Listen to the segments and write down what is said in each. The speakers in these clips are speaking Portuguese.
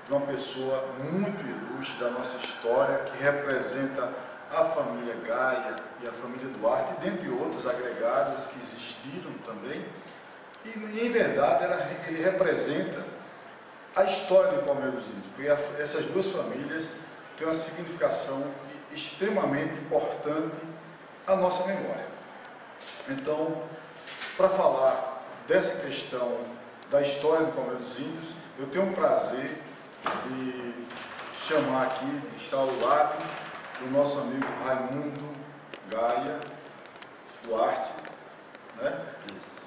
de uma pessoa muito ilustre da nossa história, que representa a família Gaia e a família Duarte, dentre outras agregadas que existiram também. E em verdade, ele representa a história de Palmeira dos Índios, porque essas duas famílias têm uma significação extremamente importante à nossa memória. Então, para falar dessa questão da história de Palmeira dos Índios, eu tenho o prazer de chamar aqui, de estar ao lado do nosso amigo Raimundo Gaia Duarte, né?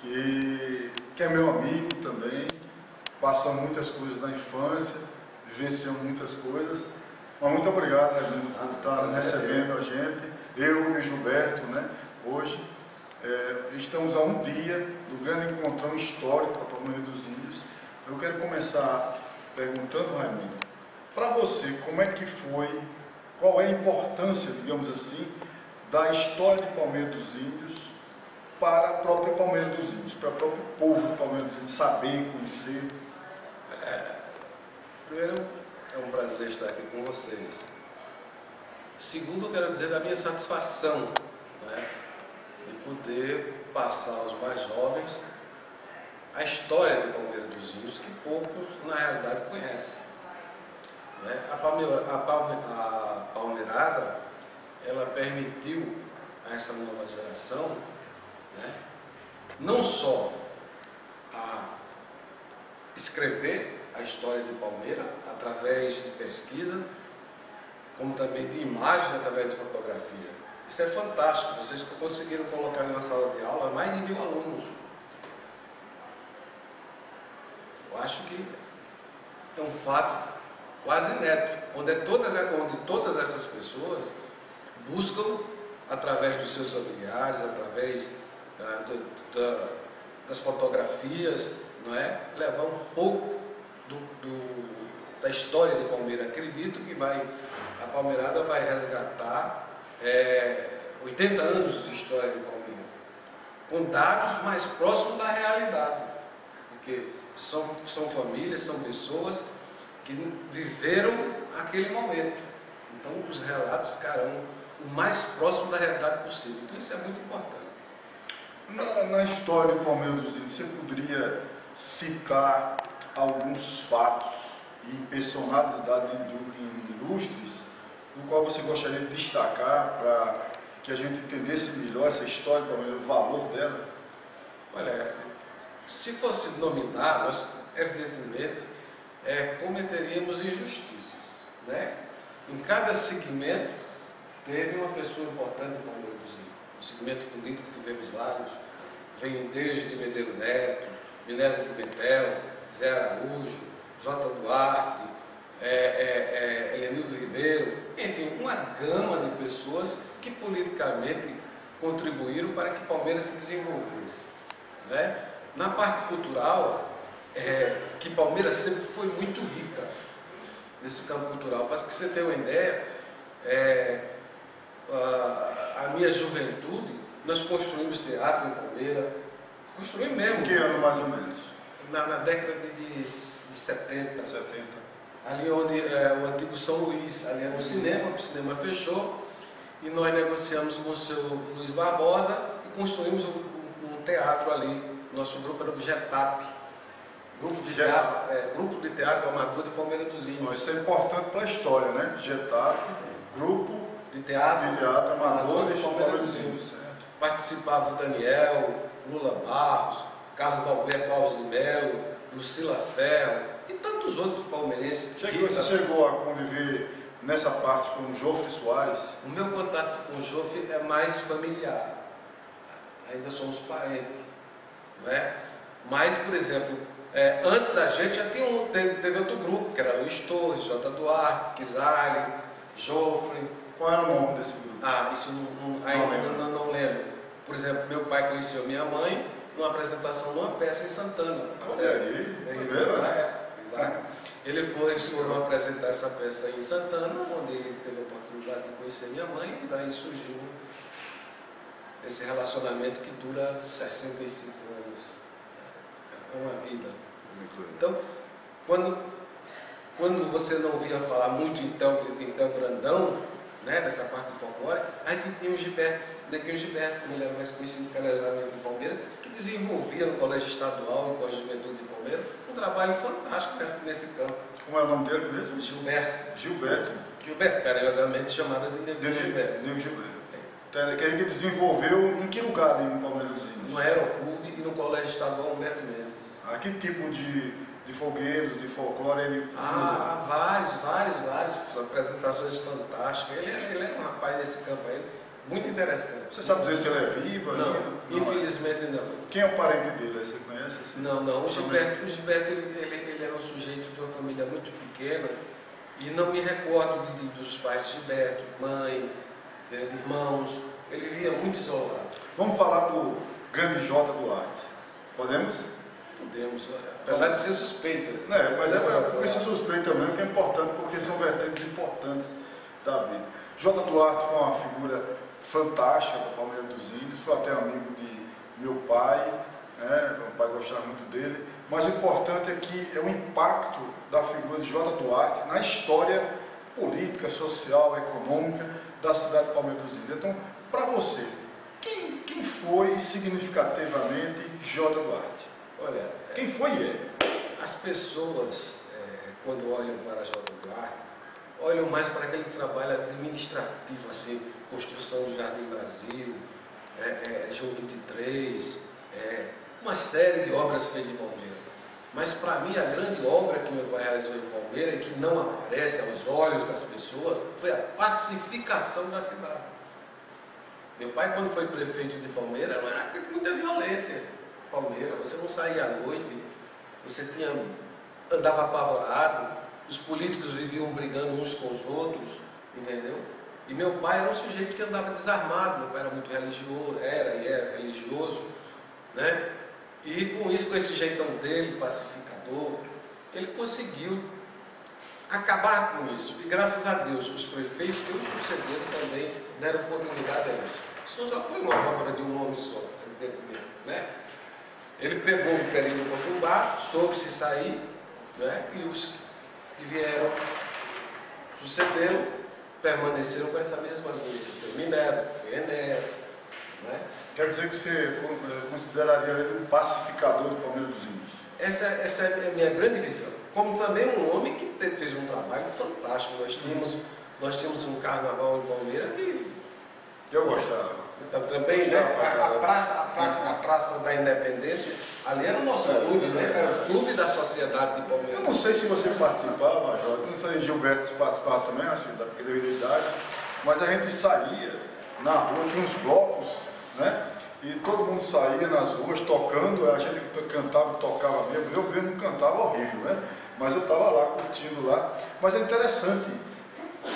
Que é meu amigo também, passamos muitas coisas na infância, vivenciamos muitas coisas. Mas muito obrigado, Raimundo, por estar recebendo a gente, eu e o Gilberto, né? Hoje estamos a um dia do grande encontrão histórico para Palmeira dos Índios. Eu quero começar perguntando, Raimundo, para você, como é que foi, qual é a importância, digamos assim, da história de Palmeira dos Índios para a própria Palmeira dos Índios, para o próprio povo de Palmeira dos Índios saber, conhecer? Primeiro, é um prazer estar aqui com vocês. Segundo, eu quero dizer da minha satisfação, né, de poder passar aos mais jovens a história de Palmeira dos Índios, que poucos, na realidade, conhecem. Né? A Palmeirada, ela permitiu a essa nova geração, né, não só a escrever a história de Palmeira através de pesquisa, como também de imagens através de fotografia. Isso é fantástico, vocês conseguiram colocar em uma sala de aula mais de 1000 alunos. Eu acho que é um fato quase inédito, onde todas essas pessoas buscam, através dos seus familiares, através das fotografias, não é? Levar um pouco da história de Palmeira. Acredito que a Palmeirada vai resgatar 80 anos de história de Palmeira, com dados mais próximos da realidade, porque são famílias, são pessoas que viveram aquele momento. Então os relatos ficarão o mais próximo da realidade possível. Então isso é muito importante. Na história de Palmeira dos Índios, você poderia citar alguns fatos e personalidades ilustres, no qual você gostaria de destacar para que a gente entendesse melhor essa história de Palmeira, o valor dela? Olha, se fosse nominar, nós evidentemente cometeríamos injustiças, né? Em cada segmento teve uma pessoa importante em Palmeira dos Índios. No segmento político tivemos vários, vem desde Medeiros Neto, Minerva do Betel, Zé Araújo, J. Duarte, Helenildo Ribeiro, enfim, uma gama de pessoas que politicamente contribuíram para que Palmeira se desenvolvesse, né? Na parte cultural, que Palmeira sempre foi muito rica nesse campo cultural. Para que você tenha uma ideia, a minha juventude, nós construímos teatro em Palmeira, construímos mesmo. Em que ano mais ou menos? Na década de 70. Ali onde o antigo São Luís, ali era o cinema fechou, e nós negociamos com o seu Luiz Barbosa e construímos um teatro ali. Nosso grupo era o GETAP, Grupo de Teatro Amador de Palmeira dos Índios. Isso é importante para a história, né? GETAP, Grupo de Teatro Amador de Palmeira dos Índios. Participava o Daniel, Lula Barros, Carlos Alberto Alves de Melo, Lucila Ferro e tantos outros palmeirenses. Você chegou a conviver nessa parte com o Jofre Soares? O meu contato com o Jofre é mais familiar, ainda somos parentes, não é? Mas, por exemplo, antes da gente já teve outro grupo, que era Luiz Torres, J. Duarte, Kizali, Jofre. Qual era o nome desse grupo? Isso não lembro. Por exemplo, meu pai conheceu minha mãe numa apresentação de uma peça em Santana. Olha aí, primeiro, né? Exato. Eles foram apresentar essa peça em Santana, onde ele teve a oportunidade de conhecer minha mãe, e daí surgiu esse relacionamento que dura 65 anos. É uma vida. Muito então, quando quando você não ouvia falar muito em Tel Brandão, né, dessa parte do folclore, aí tinha o Gilberto, Neguinho Gilberto, como ele era mais conhecido carinhosamente em Palmeira, que desenvolvia no Colégio Estadual, no Colégio de Juventude de Palmeira, um trabalho fantástico nesse campo. Como é o nome dele mesmo? Gilberto. Gilberto, carinhosamente chamada de Neguinho Gilberto. Neguinho Gilberto. Então, ele que desenvolveu em que lugar ali no Palmeiras dos Índios? No Aeroclube e no Colégio Estadual Humberto Mendes. Que tipo de fogueiros, de folclore ele vários, apresentações fantásticas. Ele é um rapaz desse campo aí, muito interessante. Você sabe dizer se ele é vivo? Não, infelizmente não. Quem é o parente dele? Você conhece? Assim? Não. O Gilberto ele era um sujeito de uma família muito pequena e não me recordo dos pais de Gilberto, mãe, de irmãos. Ele vivia muito isolado. Vamos falar do grande J. Duarte. Podemos? Podemos, apesar de ser suspeito. Mas é ser suspeito também, que é importante, porque são vertentes importantes da vida. J. Duarte foi uma figura fantástica para o Palmeiras dos Índios, foi até amigo de meu pai, né? Meu pai gostava muito dele, mas o importante é que é o impacto da figura de J. Duarte na história política, social, econômica da cidade de Palmeiras dos Índios. Então, para você, quem foi significativamente J. Duarte? Olha, quem foi ele? As pessoas, quando olham para J. Duarte, olham mais para aquele trabalho administrativo, assim, construção do Jardim Brasil, João 23, uma série de obras feitas em Palmeira. Mas para mim a grande obra que meu pai realizou em Palmeira e que não aparece aos olhos das pessoas foi a pacificação da cidade. Meu pai, quando foi prefeito de Palmeira, não era muita violência. Palmeira, você não saía à noite, você andava apavorado, os políticos viviam brigando uns com os outros, entendeu? E meu pai era um sujeito que andava desarmado, meu pai era muito religioso, era religioso, né? E com isso, com esse jeitão dele, pacificador, ele conseguiu acabar com isso. E graças a Deus, os prefeitos que o sucederam também deram oportunidade a isso. Isso não só foi uma obra de um homem só, né? Ele pegou o período conturbado, soube se sair, né? E os que vieram, sucederam, permaneceram com essa mesma linha. Foi Minerva, foi Enéas, né? Quer dizer que você consideraria ele um pacificador do Palmeiras dos Índios? Essa é a minha grande visão. Como também um homem que fez um trabalho fantástico. Nós tínhamos um carnaval em Palmeiras que... Eu gostava. Também, né? A Praça da Independência, ali era o nosso clube, né? Era o clube da sociedade de Palmeiras. Eu não sei se você participava, Major, eu não sei se Gilberto participava também, acho que porque devido à idade, mas a gente saía na rua, tinha uns blocos, né? E todo mundo saía nas ruas tocando, a gente cantava e tocava mesmo. Eu mesmo cantava horrível, né? Mas eu estava lá, curtindo lá. Mas é interessante,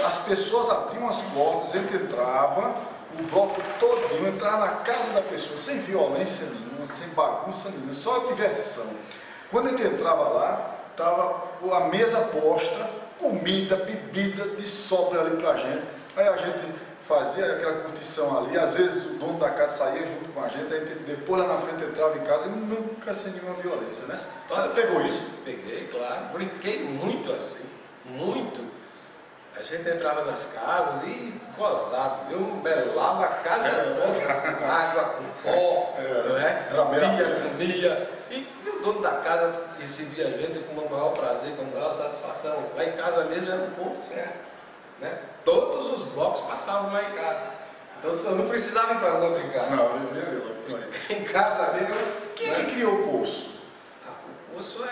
as pessoas abriam as portas, a gente entrava, o bloco todinho, entrava na casa da pessoa, sem violência nenhuma, sem bagunça nenhuma, só diversão. Quando a gente entrava lá, estava a mesa posta, comida, bebida de sobra ali pra gente. Aí a gente fazia aquela curtição ali, às vezes o dono da casa saía junto com a gente, aí depois lá na frente entrava em casa e nunca sem nenhuma violência, né? Você pegou isso? Peguei, claro. Brinquei muito assim, muito. A gente entrava nas casas e gozava, eu belava a casa toda, com água, com pó, não é? Comia. E o dono da casa recebia a gente com o maior prazer, com a maior satisfação. Lá em casa mesmo era um ponto certo, né? Todos os blocos passavam lá em casa. Então eu não precisava ir para a rua brincar. Não, eu em casa mesmo. Quem que criou o curso? O curso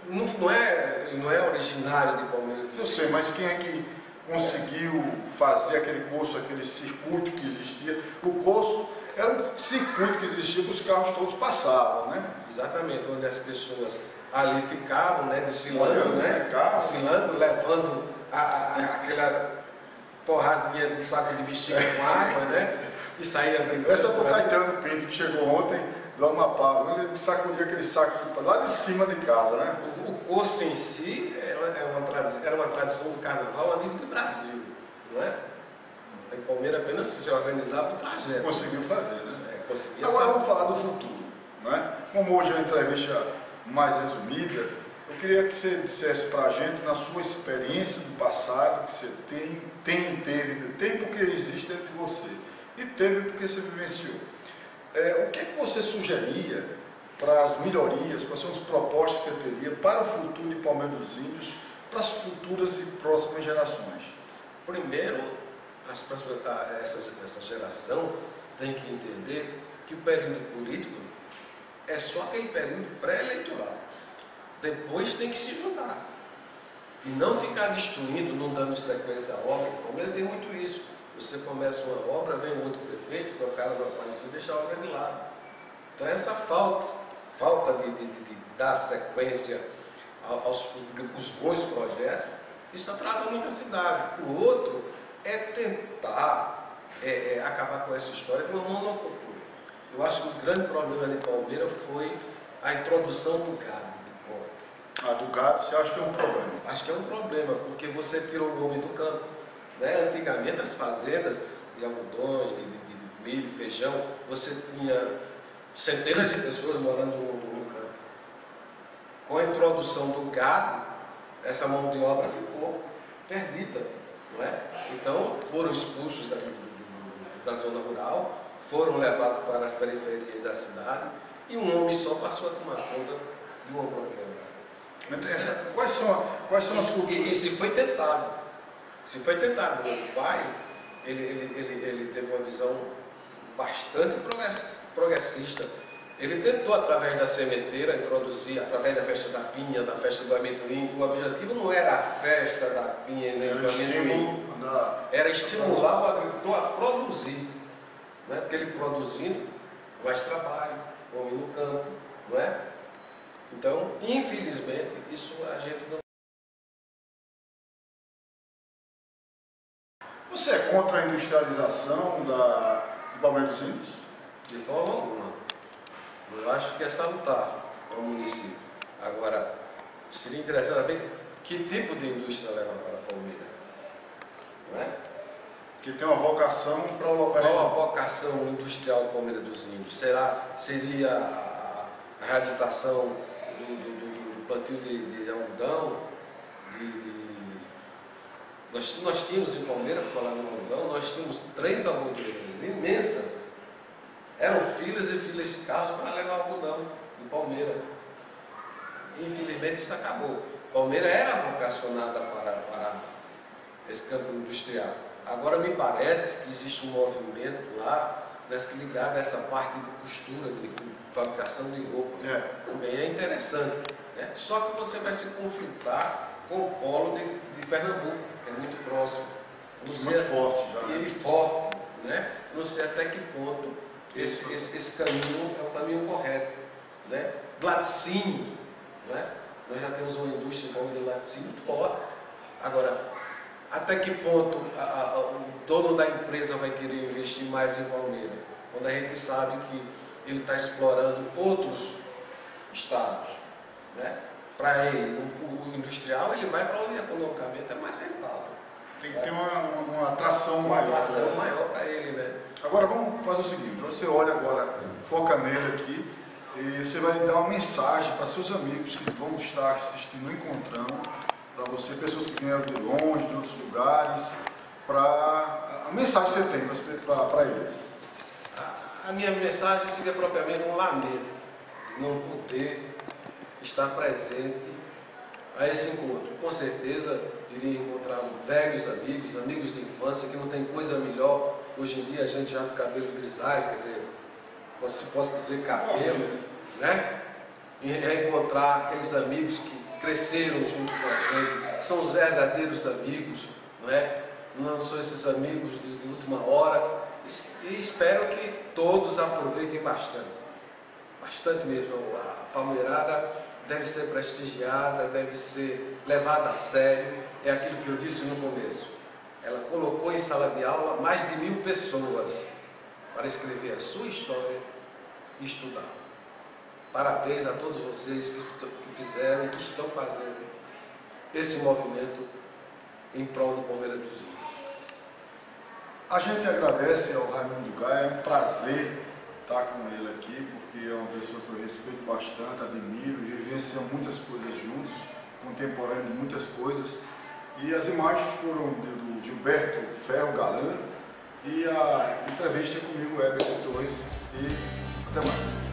não é originário de Palmeiras. Eu sei, mas quem é que conseguiu fazer aquele curso, aquele circuito que existia? O curso era um circuito que existia que os carros todos passavam, né? Exatamente, onde as pessoas ali ficavam, né, desfilando, né? Desfilando, levando aquela porradinha de saco de bexiga com água, né? E saía brincando. Essa foi o Caetano Pinto, que chegou ontem do Amapá, ele sacudia aquele saco lá de cima de casa, né? O curso em si era uma tradição do carnaval a nível do Brasil, não é? Em Palmeiras apenas se organizava o trajeto. Conseguiu fazer, né? Conseguia Agora fazer. vamos falar do futuro, né? Como hoje é uma entrevista mais resumida, eu Eu queria que você dissesse para a gente, na sua experiência do passado, que você teve porque existe dentro de você, e teve porque você vivenciou. O que você sugeria para as melhorias, quais são as propostas que você teria para o futuro de Palmeira dos Índios, para as futuras e próximas gerações? Primeiro, essa geração tem que entender que o período político é só aquele período pré-eleitoral. Depois tem que se juntar. E não ficar destruindo, não dando sequência à obra. O Palmeiras tem muito isso. Você começa uma obra, vem outro prefeito, que o cara não apareceu, deixa a obra de lado. Então essa falta de dar sequência aos bons projetos, isso atrasa muito a cidade. O outro é tentar acabar com essa história de uma monocultura. Eu acho que o grande problema de Palmeiras foi a introdução do gado de corte. Do gado, você acha que é um problema? Acho que é um problema, porque você tirou o homem do campo. Né? Antigamente as fazendas de algodões, de milho, feijão, você tinha centenas de pessoas morando no campo. Com a introdução do gado, essa mão de obra ficou perdida. Não é? Então foram expulsos da zona rural, foram levados para as periferias da cidade e um homem só passou a tomar conta de uma propriedade. Quais são as culturas? E se foi tentado. Se foi tentado. Meu pai, ele teve uma visão bastante progressista. Ele tentou, através da sementeira, introduzir, através da festa da pinha, da festa do amendoim. O objetivo não era a festa da pinha nem do amendoim. Era estimular o agricultor a produzir. Não é? Porque ele produzindo, mais trabalho, homem no campo. Não é? Então, infelizmente, isso a gente não. Você é contra a industrialização do Palmeiras dos Índios? De forma alguma. Eu acho que é salutar para o município. Agora, seria interessante saber que tipo de indústria leva para a Palmeira. Não é? Que tem uma vocação para o local. Qual a vocação industrial do Palmeira dos Índios? Seria a reabilitação do plantio de algodão? Nós tínhamos em Palmeira, para falar no algodão, nós tínhamos 3 algodeiras imensas. Eram filas e filas de carros para levar algodão do Palmeira. Infelizmente isso acabou. Palmeira era vocacionada para esse campo industrial. Agora me parece que existe um movimento lá ligado a essa parte de costura, de fabricação de roupa. Também é interessante. Né? Só que você vai se conflitar com o polo de Pernambuco, que é muito próximo. Muito forte já. E forte, né? Não sei até que ponto esse caminho é o caminho correto. Né? Laticínio, né? Nós já temos uma indústria de laticínio forte. Agora, até que ponto o dono da empresa vai querer investir mais em Palmeira? Quando a gente sabe que ele está explorando outros estados. Né? Para ele, o industrial, ele vai para onde economicamente é mais rentável. Tem que ter uma atração uma maior. Uma atração maior para ele, né? Agora vamos fazer o seguinte, você olha agora, foca nele aqui, e você vai dar uma mensagem para seus amigos que vão estar assistindo o Encontrão, para você, pessoas que vieram de longe, de outros lugares, a mensagem que você tem para eles. A minha mensagem seria propriamente um lamento de não poder estar presente a esse encontro. Com certeza iria encontrar velhos amigos de infância, que não tem coisa melhor. Hoje em dia a gente já tem cabelo grisalho, quer dizer, se posso dizer cabelo, né? E reencontrar aqueles amigos que cresceram junto com a gente, que são os verdadeiros amigos, não é? Não são esses amigos de última hora. E espero que todos aproveitem bastante. Bastante mesmo. A palmeirada deve ser prestigiada, deve ser levada a sério. É aquilo que eu disse no começo. Ela colocou em sala de aula mais de 1000 pessoas para escrever a sua história e estudar. Parabéns a todos vocês que fizeram e que estão fazendo esse movimento em prol do Palmeiras dos Índios. A gente agradece ao Raimundo Gaia, é um prazer estar com ele aqui, porque é uma pessoa que eu respeito bastante, admiro e vivenciamos muitas coisas juntos, contemporâneo de muitas coisas. E as imagens foram do Gilberto Ferro Galan e a entrevista comigo, Heber Torres, e até mais.